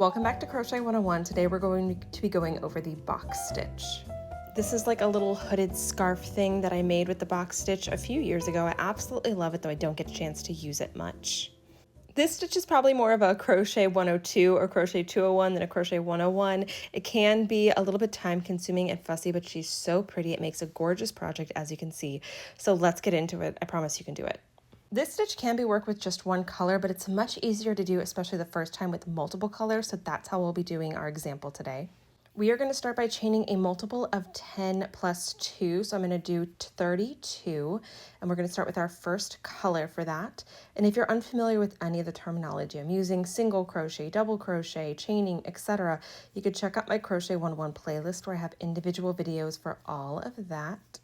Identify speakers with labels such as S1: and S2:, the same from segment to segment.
S1: Welcome back to Crochet 101. Today we're going to be going over the box stitch. This is like a little hooded scarf thing that I made with the box stitch a few years ago. I absolutely love it, though I don't get a chance to use it much. This stitch is probably more of a Crochet 102 or Crochet 201 than a Crochet 101. It can be a little bit time consuming and fussy, but she's so pretty. It makes a gorgeous project, as you can see. So let's get into it. I promise you can do it. This stitch can be worked with just one color, but it's much easier to do, especially the first time, with multiple colors. So that's how we'll be doing our example today. We are going to start by chaining a multiple of 10 plus 2. So I'm going to do 32, and we're going to start with our first color for that. And if you're unfamiliar with any of the terminology I'm using, single crochet, double crochet, chaining, etc., you could check out my Crochet 101 playlist where I have individual videos for all of that.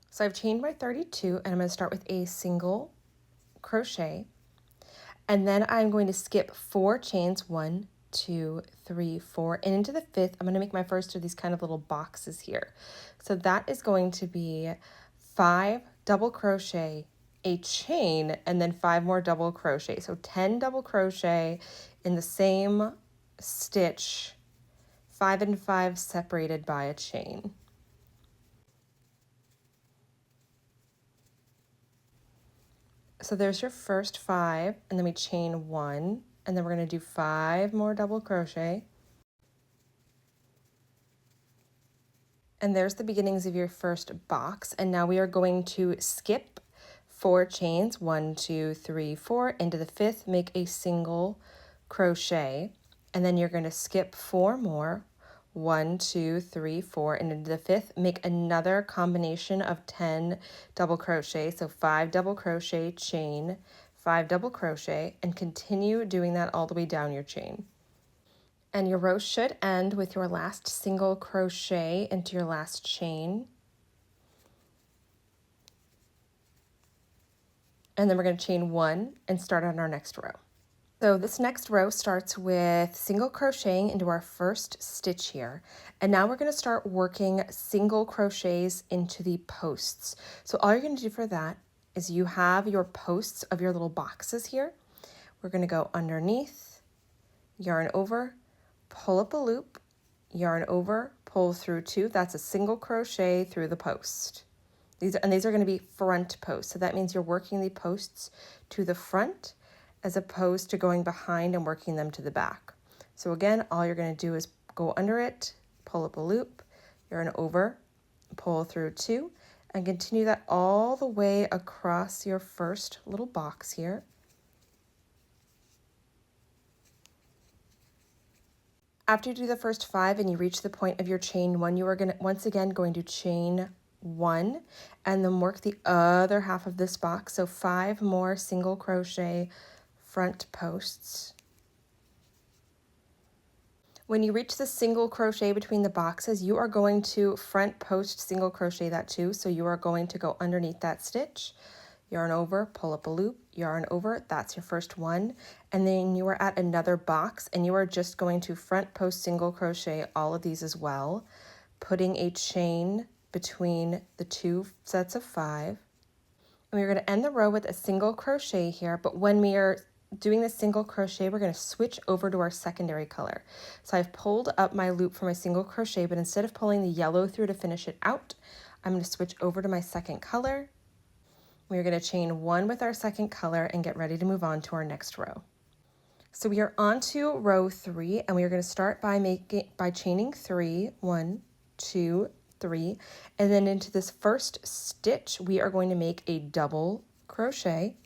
S1: So I've chained my 32, and I'm going to start with a single crochet, and then I'm going to skip 4 chains, 1, 2, 3, 4, and into the 5th I'm going to make my first of these kind of little boxes here. So that is going to be 5 double crochet, a chain, and then 5 more double crochet. So 10 double crochet in the same stitch, 5 and 5 separated by a chain. So there's your first 5, and then we chain 1, and then we're going to do 5 more double crochet. And there's the beginnings of your first box, and now we are going to skip 4 chains, 1, 2, 3, 4, into the 5th, make a single crochet, and then you're going to skip 4 more, 1, 2, 3, 4, and into the 5th, make another combination of 10 double crochet, so 5 double crochet, chain, 5 double crochet, and continue doing that all the way down your chain. And your row should end with your last single crochet into your last chain. And then we're going to chain 1 and start on our next row. So this next row starts with single crocheting into our first stitch here. And now we're going to start working single crochets into the posts. So all you're going to do for that is you have your posts of your little boxes here. We're going to go underneath, yarn over, pull up a loop, yarn over, pull through 2. That's a single crochet through the post. These are going to be front posts. So that means you're working the posts to the front as opposed to going behind and working them to the back. So again, all you're going to do is go under it, pull up a loop, yarn over, pull through 2, and continue that all the way across your first little box here. After you do the first 5 and you reach the point of your chain 1, you are once again going to chain 1 and then work the other half of this box. So 5 more single crochet front posts. When you reach the single crochet between the boxes, you are going to front post single crochet that too. So you are going to go underneath that stitch, yarn over, pull up a loop, yarn over, that's your first one, and then you are at another box and you are just going to front post single crochet all of these as well, putting a chain between the 2 sets of 5. And we're going to end the row with a single crochet here, but when we are doing the single crochet, we're going to switch over to our secondary color. So I've pulled up my loop for my single crochet, but instead of pulling the yellow through to finish it out, I'm going to switch over to my second color. We're going to chain 1 with our second color and get ready to move on to our next row. So we are on to row 3, and we are going to start by chaining 3, 1, 2, 3, and then into this first stitch we are going to make a double crochet,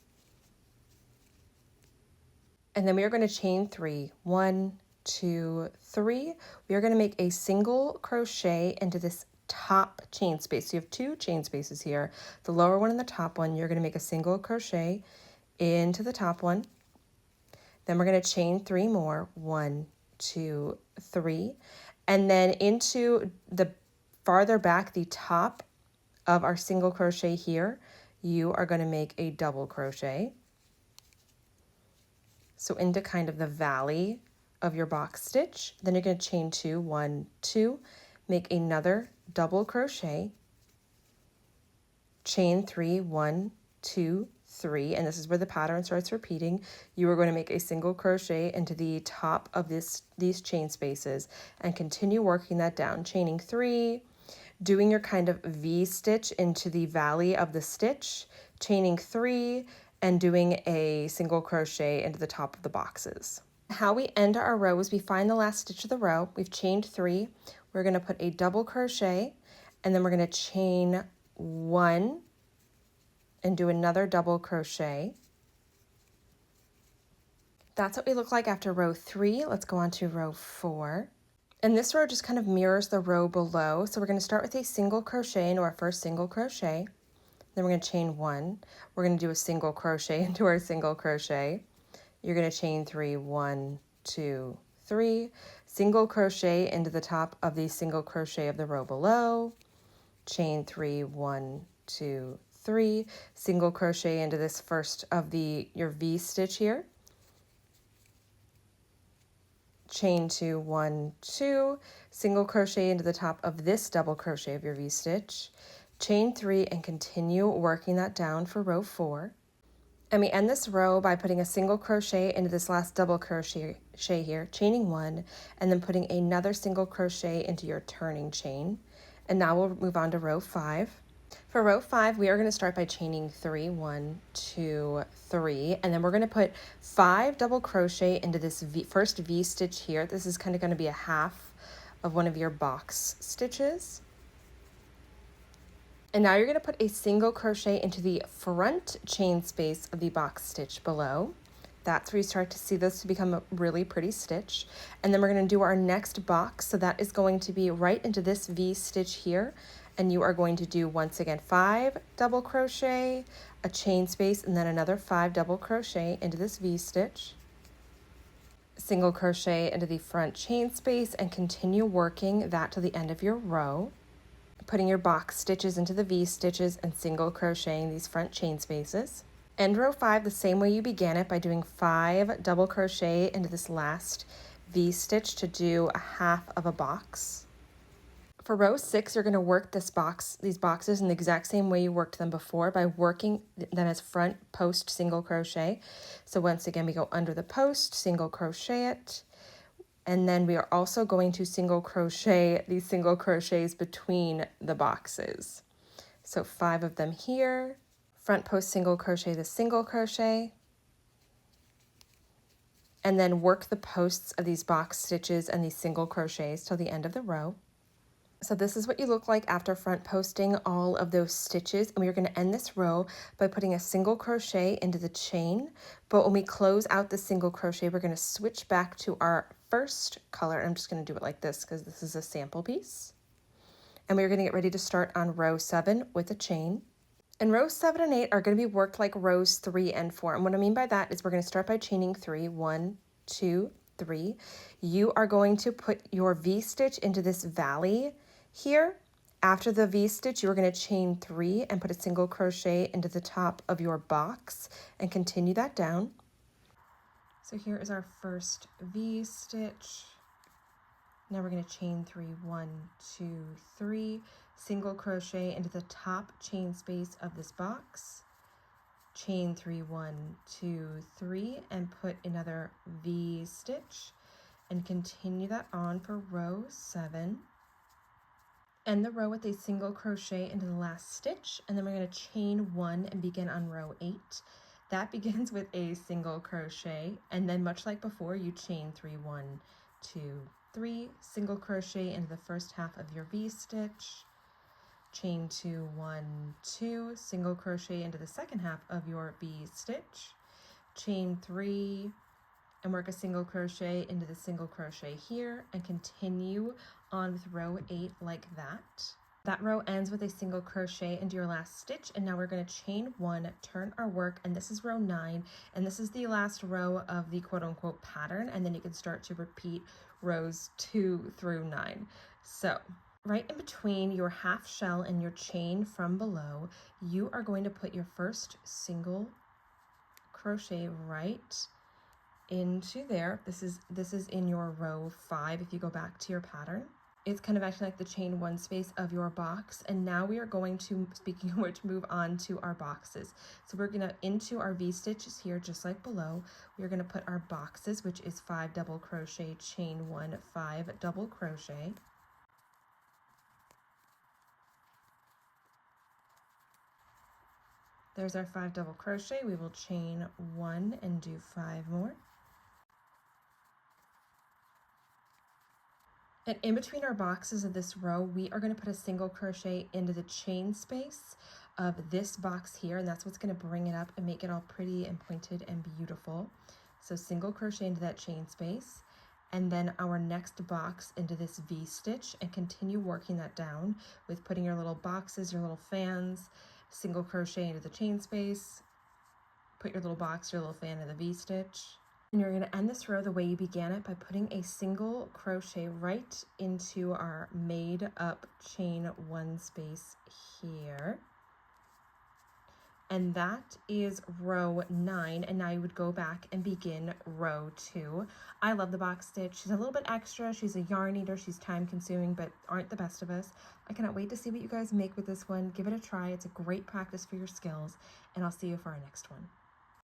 S1: and then we are going to chain 3, 1, 2, 3. We are going to make a single crochet into this top chain space. So you have 2 chain spaces here, the lower one and the top one. You're going to make a single crochet into the top one. Then we're going to chain 3 more, 1, 2, 3, and then into the farther back, the top of our single crochet here, you are going to make a double crochet. So into kind of the valley of your box stitch. Then you're going to chain 2, 1, 2, make another double crochet, chain 3, 1, 2, 3, and this is where the pattern starts repeating. You are going to make a single crochet into the top of these chain spaces and continue working that down, chaining 3, doing your kind of V stitch into the valley of the stitch, chaining 3, and doing a single crochet into the top of the boxes. How we end our row is we find the last stitch of the row. We've chained 3. We're going to put a double crochet, and then we're going to chain 1 and do another double crochet. That's what we look like after row 3. Let's go on to row 4. And this row just kind of mirrors the row below. So we're going to start with a single crochet into our first single crochet. Then we're going to chain 1. We're going to do a single crochet into our single crochet. You're going to chain 3, 1, 2, 3, single crochet into the top of the single crochet of the row below, chain 3, 1, 2, 3, single crochet into this first of your V stitch here, chain 2, 1, 2, single crochet into the top of this double crochet of your V stitch, chain 3, and continue working that down for row 4. And we end this row by putting a single crochet into this last double crochet here, chaining 1, and then putting another single crochet into your turning chain. And now we'll move on to row 5. For row 5, we are going to start by chaining 3, 1, 2, 3, and then we're going to put 5 double crochet into this first V stitch here. This is kind of going to be a half of one of your box stitches. And now you're going to put a single crochet into the front chain space of the box stitch below. That's where you start to see this to become a really pretty stitch. And then we're going to do our next box. So that is going to be right into this V stitch here. And you are going to do, once again, 5 double crochet, a chain space, and then another 5 double crochet into this V stitch. Single crochet into the front chain space and continue working that to the end of your row, putting your box stitches into the V stitches and single crocheting these front chain spaces. End row 5 the same way you began it by doing 5 double crochet into this last V stitch to do a half of a box. For row 6, you're going to work these boxes in the exact same way you worked them before by working them as front post single crochet. So once again, we go under the post, single crochet it, and then we are also going to single crochet these single crochets between the boxes. So 5 of them here, front post single crochet the single crochet, and then work the posts of these box stitches and these single crochets till the end of the row. So this is what you look like after front posting all of those stitches, and we're going to end this row by putting a single crochet into the chain. But when we close out the single crochet, we're going to switch back to our first color. I'm just going to do it like this because this is a sample piece. And we're going to get ready to start on row 7 with a chain. And rows 7 and 8 are going to be worked like rows 3 and 4. And what I mean by that is we're going to start by chaining 3, 1, 2, 3. You are going to put your V stitch into this valley here. After the V stitch, you are going to chain 3 and put a single crochet into the top of your box and continue that down. So here is our first V stitch. Now we're going to chain 3, 1, 2, 3, single crochet into the top chain space of this box, chain 3, 1, 2, 3, and put another V stitch and continue that on for row 7. End the row with a single crochet into the last stitch, and then we're going to chain 1 and begin on row 8. That begins with a single crochet, and then much like before, you chain 3, 1, 2, 3, single crochet into the first half of your V stitch, chain 2, 1, 2, single crochet into the second half of your V stitch, chain 3, and work a single crochet into the single crochet here, and continue on with row 8 like that. That row ends with a single crochet into your last stitch, and now we're going to chain 1, turn our work, and this is row 9, and this is the last row of the quote-unquote pattern, and then you can start to repeat rows 2 through 9. So right in between your half shell and your chain from below, you are going to put your first single crochet right into there. This is in your row 5 if you go back to your pattern. It's kind of acting like the chain one space of your box. And now we are going to, speaking of which, move on to our boxes. So we're gonna, into our V-stitches here, just like below, we're gonna put our boxes, which is 5 double crochet, chain 1, 5 double crochet. There's our 5 double crochet. We will chain 1 and do 5 more. And in between our boxes of this row, we are going to put a single crochet into the chain space of this box here, and that's what's going to bring it up and make it all pretty and pointed and beautiful. So single crochet into that chain space, and then our next box into this V-stitch, and continue working that down with putting your little boxes, your little fans, single crochet into the chain space, put your little box, your little fan in the V-stitch. And you're going to end this row the way you began it by putting a single crochet right into our made up chain 1 space here. And that is row 9, and now you would go back and begin row 2. I love the box stitch. She's a little bit extra. She's a yarn eater. She's time consuming, but aren't the best of us. I cannot wait to see what you guys make with this one. Give it a try. It's a great practice for your skills, and I'll see you for our next one.